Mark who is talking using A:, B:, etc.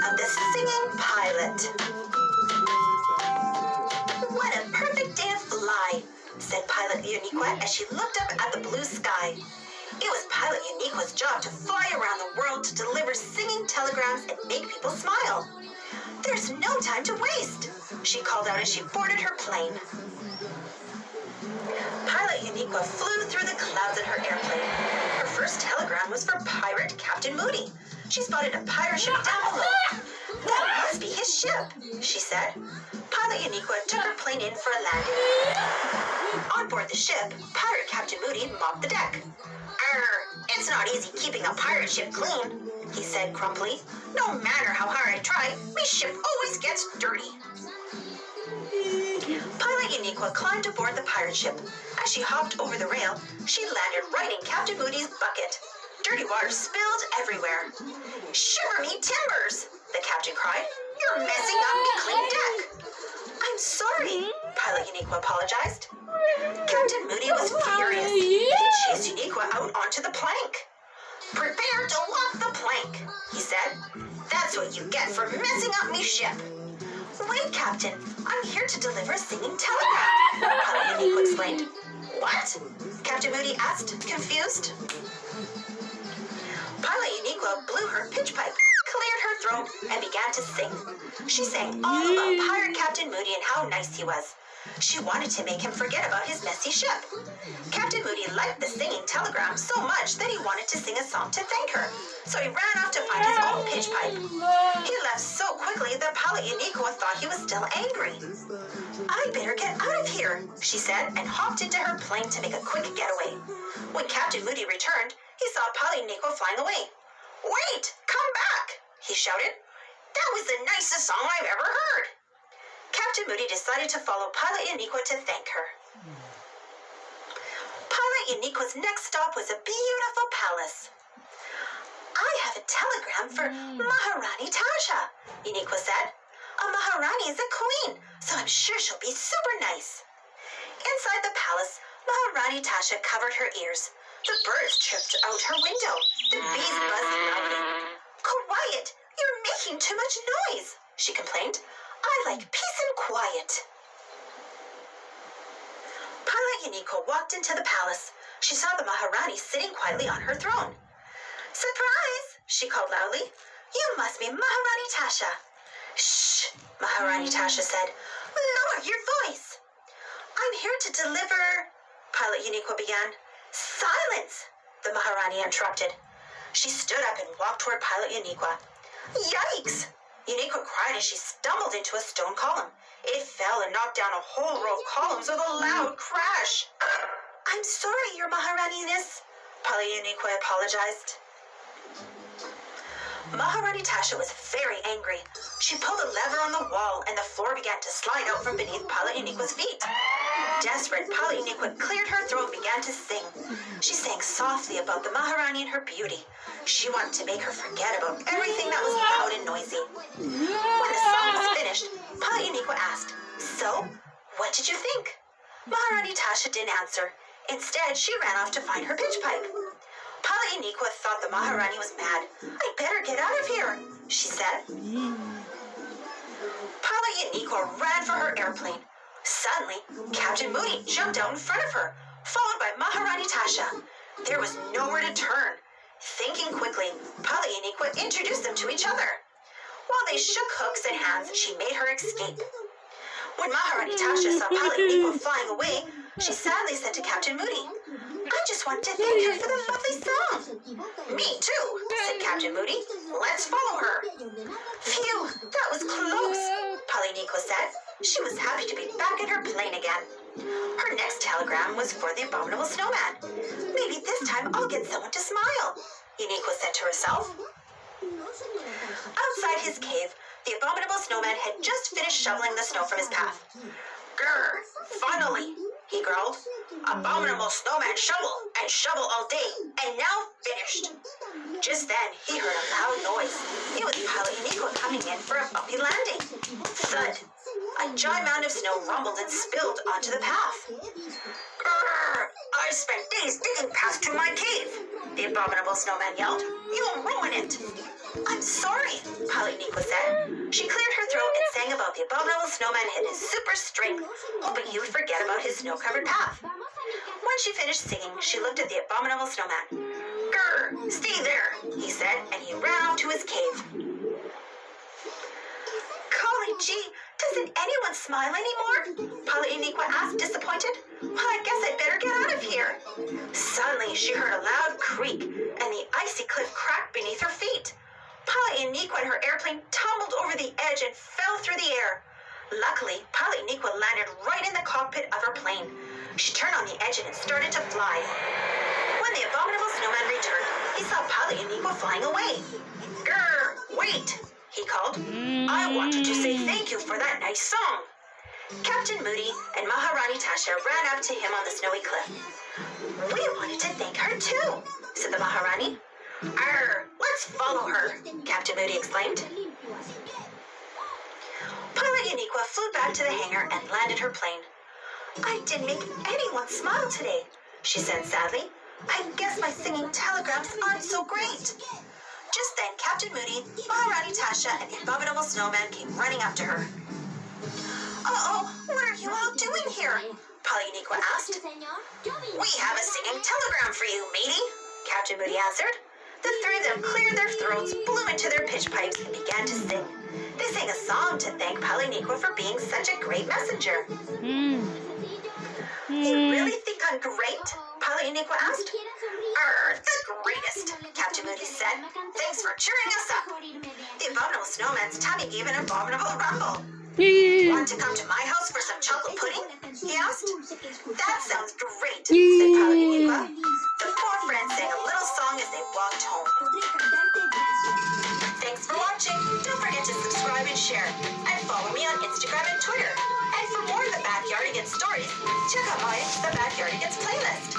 A: of the singing pilot. What a perfect day to fly, said Pilot Uniqua as she looked up at the blue sky. It was Pilot Uniqua's job to fly around the world to deliver singing telegrams and make people smile. There's no time to waste, she called out as she boarded her plane. Pilot Uniqua flew through the clouds in her airplane. Her first telegram was for Pirate Captain Moody. She spotted a pirate ship down below. That must be his ship, she said. Pilot Uniqua took her plane in for a landing. On board the ship, Pirate Captain Moody mopped the deck. It's not easy keeping a pirate ship clean, he said grumpily. No matter how hard I try, my ship always gets dirty. Pilot Uniqua climbed aboard the pirate ship. As she hopped over the rail, she landed right in Captain Moody's bucket. Dirty water spilled everywhere. Shiver me timbers, the captain cried. You're messing up me clean deck. I'm sorry, Pilot Uniqua apologized. Captain Moody was furious. He chased Uniqua out onto the plank. Prepare to lock the plank, he said. That's what you get for messing up me ship. Wait, Captain, I'm here to deliver a singing telegram, Pilot Uniqua explained. What? Captain Moody asked, confused. Pilot Uniqua blew her pitch pipe, cleared her throat, and began to sing. She sang all about Pirate Captain Moody and how nice he was. She wanted to make him forget about his messy ship. Captain Moody liked the singing telegram so much that he wanted to sing a song to thank her, so he ran off to find his own pitch pipe. He left so quickly that Pilot Uniqua thought he was still angry. I better get out of here, she said, and hopped into her plane to make a quick getaway. When Captain Moody returned, he saw Pilot Uniqua flying away. Wait, come back, he shouted. That was the nicest song I've ever heard. Captain Moody decided to follow Pilot Uniqua to thank her. Pilot Uniqua's next stop was a beautiful palace. I have a telegram for Maharani Tasha, Uniqua said. A Maharani is a queen, so I'm sure she'll be super nice. Inside the palace, Maharani Tasha covered her ears. The birds chirped out her window. The bees buzzed loudly. Quiet! You're making too much noise, she complained. I like peace and quiet. Pilot Uniqua walked into the palace. She saw the Maharani sitting quietly on her throne. Surprise! She called loudly. You must be Maharani Tasha. Shh, Maharani Tasha said. Lower your voice. I'm here to deliver... Pilot Uniqua began. Silence! The Maharani interrupted. She stood up and walked toward Pilot Uniqua. Yikes! Uniqua cried as she stumbled into a stone column. It fell and knocked down a whole row of columns with a loud crash. I'm sorry, Your Maharaniness, Pilot Uniqua apologized. Maharani Tasha was very angry. She pulled a lever on the wall and the floor began to slide out from beneath Pilot Uniqua's feet. Desperate, Pilot Uniqua cleared her throat and began to sing. She sang softly about the Maharani and her beauty. She wanted to make her forget about everything that was loud and noisy. When the song was finished, Pilot Uniqua asked, So, what did you think? Maharani Tasha didn't answer. Instead, she ran off to find her pitch pipe. Pilot Uniqua thought the Maharani was mad. I'd better get out of here, she said. Pilot Uniqua ran for her airplane. Suddenly, Captain Moody jumped out in front of her, followed by Maharani Tasha. There was nowhere to turn. Thinking quickly, Pilot Uniqua introduced them to each other. While they shook hooks and hands, she made her escape. When Maharani Tasha saw Pilot Uniqua flying away, she sadly said to Captain Moody, I just want to thank her for the lovely song. Me too, said Captain Moody. Let's follow her. Phew, that was close, Pilot Uniqua said. She was happy to be back in her plane again. Her next telegram was for the abominable snowman. Maybe this time I'll get someone to smile, Uniqua said to herself. Outside his cave, the abominable snowman had just finished shoveling the snow from his path. Grr, finally, he growled. Abominable snowman shovel and shovel all day, and now finished. Just then, he heard a loud noise. It was Pilot Uniqua coming in for a bumpy landing. Thud, A giant mound of snow rumbled and spilled onto the path. Grrr! I spent days digging paths to my cave, the abominable snowman yelled. You'll ruin it. I'm sorry, Polynequa said. She cleared her throat and sang about the abominable snowman and his super strength, hoping he would forget about his snow-covered path. When she finished singing, she looked at the abominable snowman. Grrr, stay there, he said, and he ran off to his cave. Golly gee, doesn't anyone smile anymore? Polynequa asked, disappointed. Well, I guess I'd better get out of here. Suddenly, she heard a loud creak, and the icy cliff cracked beneath her feet. Polynequa and her airplane tumbled over the edge and fell through the air. Luckily, Polynequa landed right in the cockpit of her plane. She turned on the engine and started to fly. When the abominable snowman returned, he saw Polynequa flying away. Grrr, wait, he called. I wanted to say thank you for that nice song. Captain Moody and Maharani Tasha ran up to him on the snowy cliff. We wanted to thank her too, said the Maharani. Let's follow her, Captain Moody exclaimed. Polynequa flew back to the hangar and landed her plane. I didn't make anyone smile today, she said sadly. I guess my singing telegrams aren't so great. Just then, Captain Moody, Maharani Tasha, and the abominable snowman came running up to her. Uh-oh, what are you all doing here? Polynequa asked. We have a singing telegram for you, matey, Captain Moody answered. The three of them cleared their throats, blew into their pitch pipes, and began to sing. They sang a song to thank Polynequa for being such a great messenger. You really think I'm great? Polynequa asked. The greatest, Captain Moody said. Thanks for cheering us up. The abominable snowman's tummy gave an abominable rumble. Want to come to my house for some chocolate pudding? He asked. That sounds great, said Polynequa. The four friends sang a little song as they walked home. Thanks for watching. Don't forget to subscribe and share. And follow me on Instagram and Twitter. And for more of the Backyardigans stories, check out my The Backyardigans playlist.